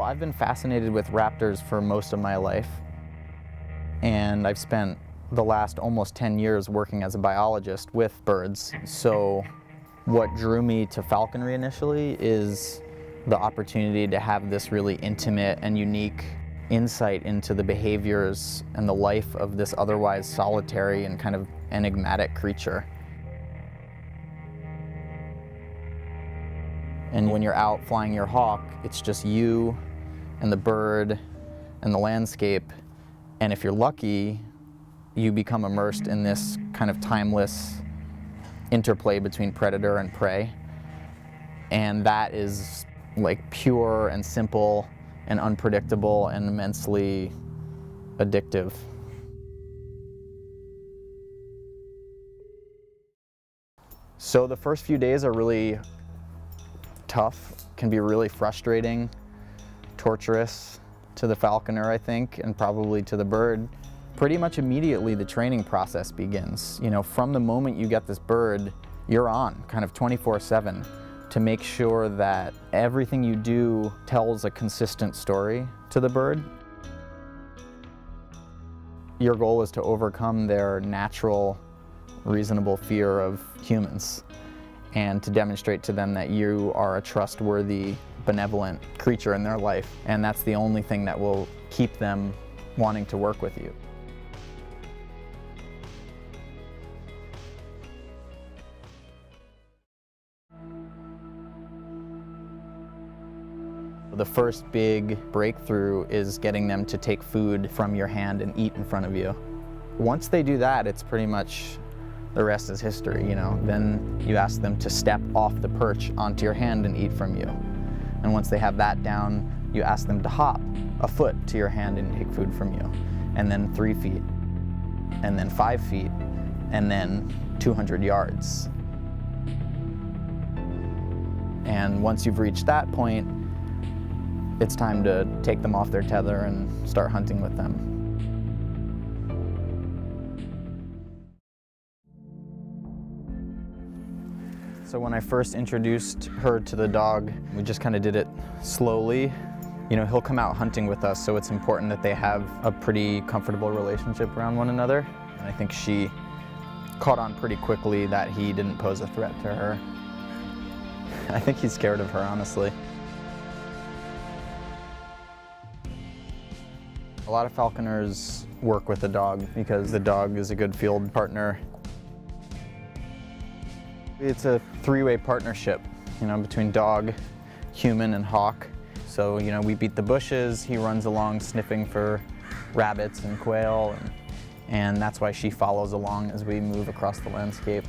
Well, I've been fascinated with raptors for most of my life, and I've spent the last almost 10 years working as a biologist with birds. So what drew me to falconry initially is the opportunity to have this really intimate and unique insight into the behaviors and the life of this otherwise solitary and kind of enigmatic creature. And when you're out flying your hawk, it's just you and the bird and the landscape. And if you're lucky, you become immersed in this kind of timeless interplay between predator and prey. And that is like pure and simple and unpredictable and immensely addictive. So the first few days are really tough, can be really frustrating, torturous to the falconer, I think, and probably to the bird. Pretty much immediately the training process begins. You know, from the moment you get this bird, you're on, kind of 24/7, to make sure that everything you do tells a consistent story to the bird. Your goal is to overcome their natural, reasonable fear of humans, and to demonstrate to them that you are a trustworthy, benevolent creature in their life, and that's the only thing that will keep them wanting to work with you. The first big breakthrough is getting them to take food from your hand and eat in front of you. Once they do that, it's pretty much the rest is history, you know. Then you ask them to step off the perch onto your hand and eat from you. And once they have that down, you ask them to hop a foot to your hand and take food from you. And then 3 feet, and then 5 feet, and then 200 yards. And once you've reached that point, it's time to take them off their tether and start hunting with them. So when I first introduced her to the dog, we just kind of did it slowly. You know, he'll come out hunting with us, so it's important that they have a pretty comfortable relationship around one another. And I think she caught on pretty quickly that he didn't pose a threat to her. I think he's scared of her, honestly. A lot of falconers work with the dog because the dog is a good field partner. It's a three-way partnership, you know, between dog, human, and hawk. So, you know, we beat the bushes, he runs along sniffing for rabbits and quail, and that's why she follows along as we move across the landscape.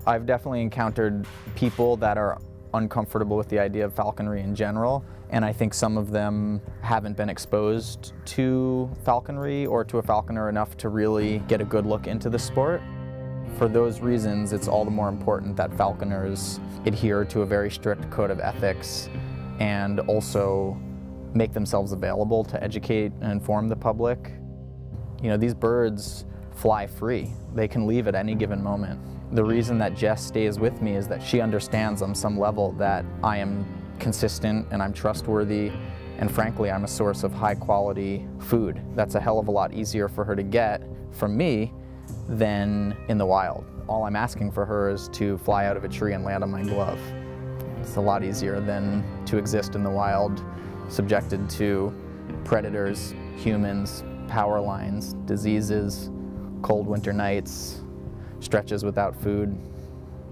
I've definitely encountered people that are uncomfortable with the idea of falconry in general, and I think some of them haven't been exposed to falconry or to a falconer enough to really get a good look into the sport. For those reasons, it's all the more important that falconers adhere to a very strict code of ethics and also make themselves available to educate and inform the public. You know, these birds fly free. They can leave at any given moment. The reason that Jess stays with me is that she understands on some level that I am consistent and I'm trustworthy, and frankly, I'm a source of high quality food. That's a hell of a lot easier for her to get from me than in the wild. All I'm asking for her is to fly out of a tree and land on my glove. It's a lot easier than to exist in the wild, subjected to predators, humans, power lines, diseases, cold winter nights, stretches without food,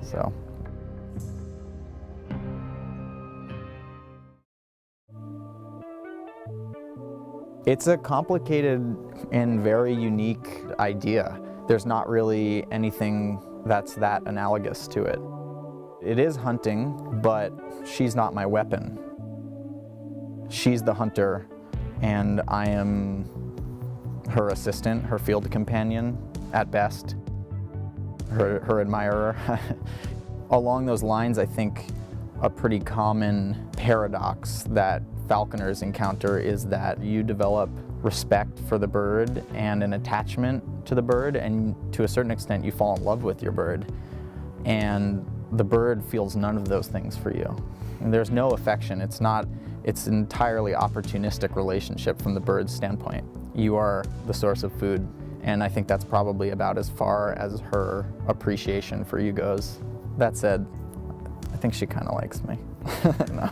so. It's a complicated and very unique idea. There's not really anything that's that analogous to it. It is hunting, but she's not my weapon. She's the hunter, and I am her assistant, her field companion at best, her admirer. Along those lines, I think a pretty common paradox that falconers encounter is that you develop respect for the bird and an attachment to the bird, and to a certain extent you fall in love with your bird. And The bird feels none of those things for you. And there's no affection. It's an entirely opportunistic relationship from the bird's standpoint. You are the source of food, and I think that's probably about as far as her appreciation for you goes. That said, I think she kind of likes me. No.